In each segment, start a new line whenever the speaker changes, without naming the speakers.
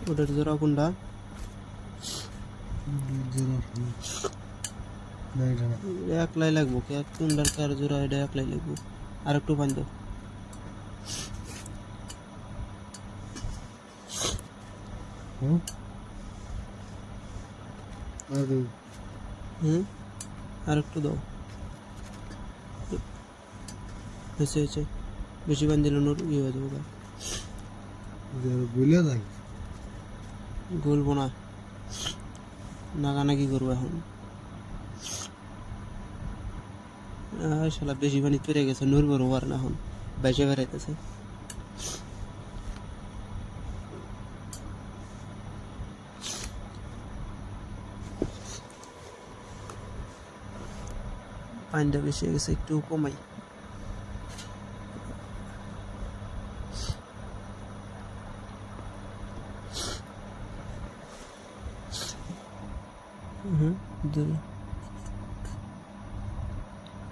ওটার জোড়া কোনটা একলাই লাগবো কোনটার কার জোড়া এটা একলাই লাগবো আর একটু পানি দাও আর একটু দাও হয়েছে বেশি পানি দিলে নোর ইয়ে হয়ে যাবো গলবো না নাগানাগি করবো এখন শালা বেশি পানি পেরে গেছে নড়বো রোবার না এখন বেঁচে বেড়াইতেছে পানিটা বেশি হয়ে গেছে একটু কমাই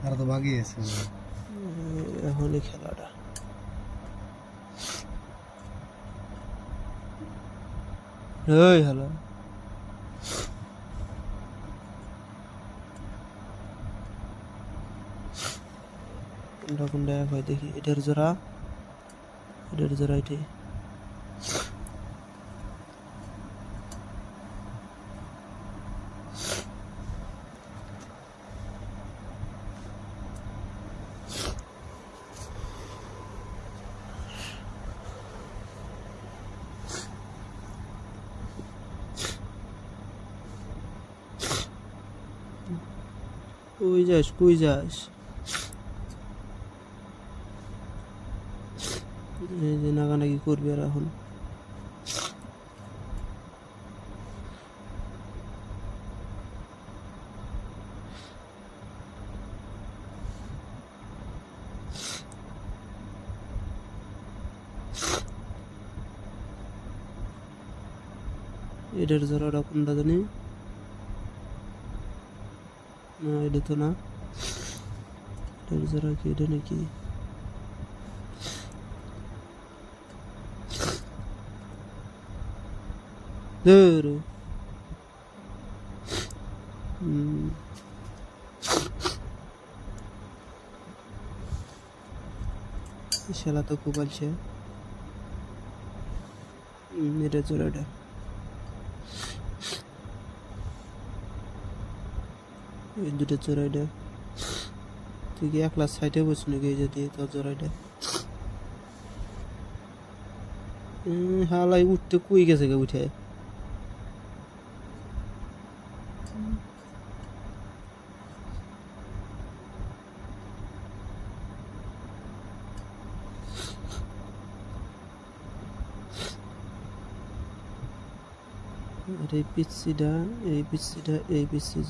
আর তো বাকি আছে
এখনই খেলাটা এই হ্যালো কোনটা কোনটা এক হয় দেখি এটার জোড়া এটাই কই যাস এই যে নাগানাগি করবি আর এখন এটার জোড়াটা কোনটা জানি না এটা তো না এটার জোড়া কি এটা নাকি ধরো শালা তো খুব আছে এটা জোড়াটা এই দুটো জোড়াটা তুই কি একলা সাইডে বসে নাকি এই যদি তোর জোড়াটা হালাই উঠতে কুই গেছে গে উঠে আর এই পিচ্ছিটা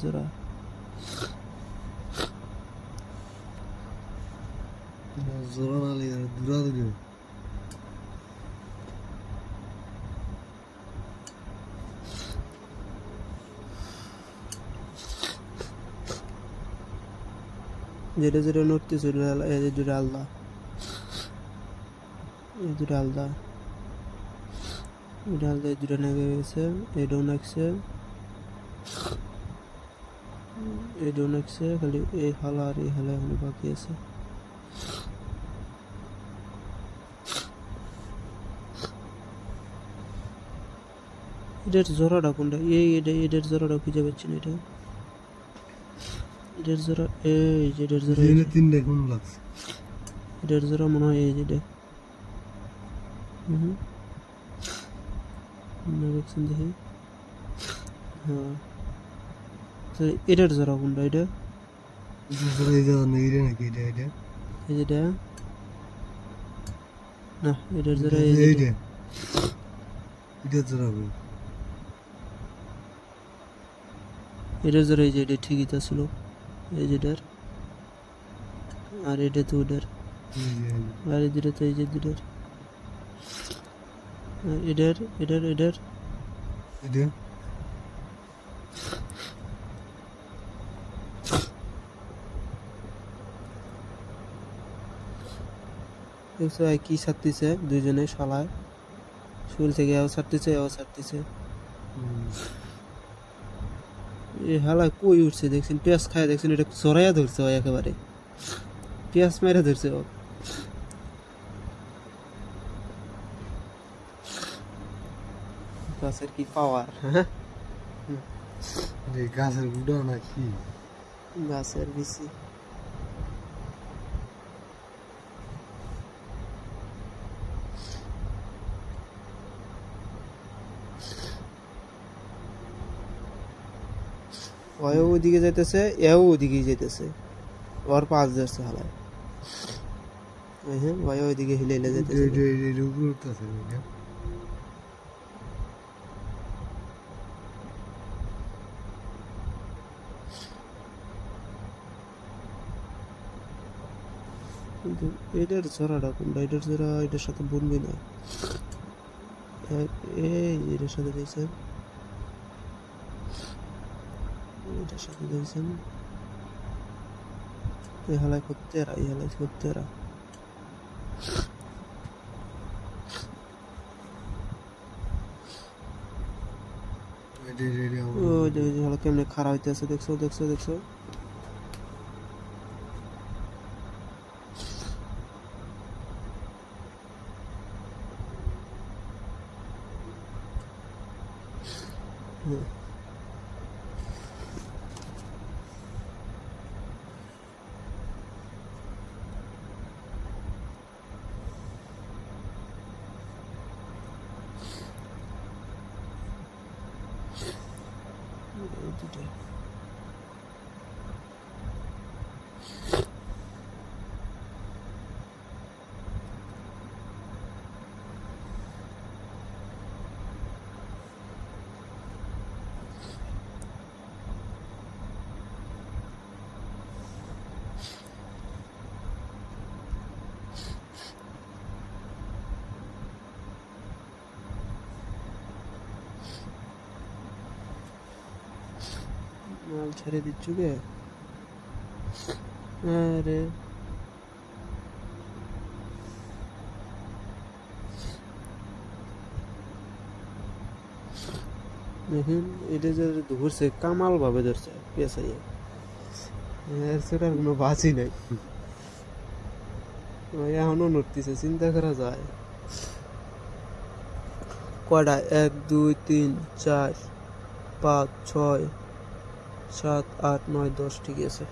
জোড়া
জোড়া নালি দূরা দিলে
যেটা নড়তেছে এই দুটো আলাদা এই দুটো আলাদা এটা আলাদা এই দুটো নেগে গেছে এটাও নাকছে খালি এই হালা আর এই হালা এখনো বাকি আছে এটার জোড়াটা কোনটা এটার জোড়াটা খুঁজে পাচ্ছি না এটার জোড়া এই যে এটার জোড়া
তিনটে কোন লাগছে
এটার জোড়া মনে হয় এই যেটা দেখছেন দেখি হ্যাঁ এটার জোড়া কোনটা এটা
নাকি এটা
এই যেটা না এটার জোড়া
এটার জোড়া
এটার জোড়া এই যে এটা ঠিকই তো ছিল এই যেটার আর এটা তো ওটার আর এই দুটো তো এই যে দুটার এটার দেখছো কি ছাড়তেছে দুইজনে শালায় শুরু থেকে এও ছাড়তেছে এই হালা কই উঠছে দেখছেন, পেঁয়াজ খায় দেখছেন, এটা চড়াইয়া ধরছে ও একেবারে, পেঁয়াজ মেরে ধরছে ও। গাছের কি পাওয়ার, হ্যাঁ
গাছের গুঁড়ো নাকি
গাছের বিচি। ওও ওদিকে যাইতেছে, এও ওদিকে যাইতেছে, ওর পাশ যাচ্ছে হালায়। হ্যাঁ ওও ওইদিকে হিলে হিলে যাইতেছে। কিন্তু এটার জোড়াটা কোনটা, এটার জোড়া এটার সাথে বনবি না। এই এটার সাথে দেখছেন, এটার সাথে দেখছেন, এই হালাই করতে এরা, এই হালাই করতে এরা। ওই যে হালা কেমনে খারাপ হইতেছে, দেখছো দেখছো দেখছো। দুটাই মাল ছেড়ে দিচ্ছ কে? আরে দেখেন এটা যে ধরছে কামাল ভাবে ধরছে পেঁচাইয়া, এর সেটার কোনো বাঁচি নাই। এখনো নড়তেছে, চিন্তা করা যায়। কয়টা 1 2 3 4 5 6 7 8 9 10 ঠিক আছে।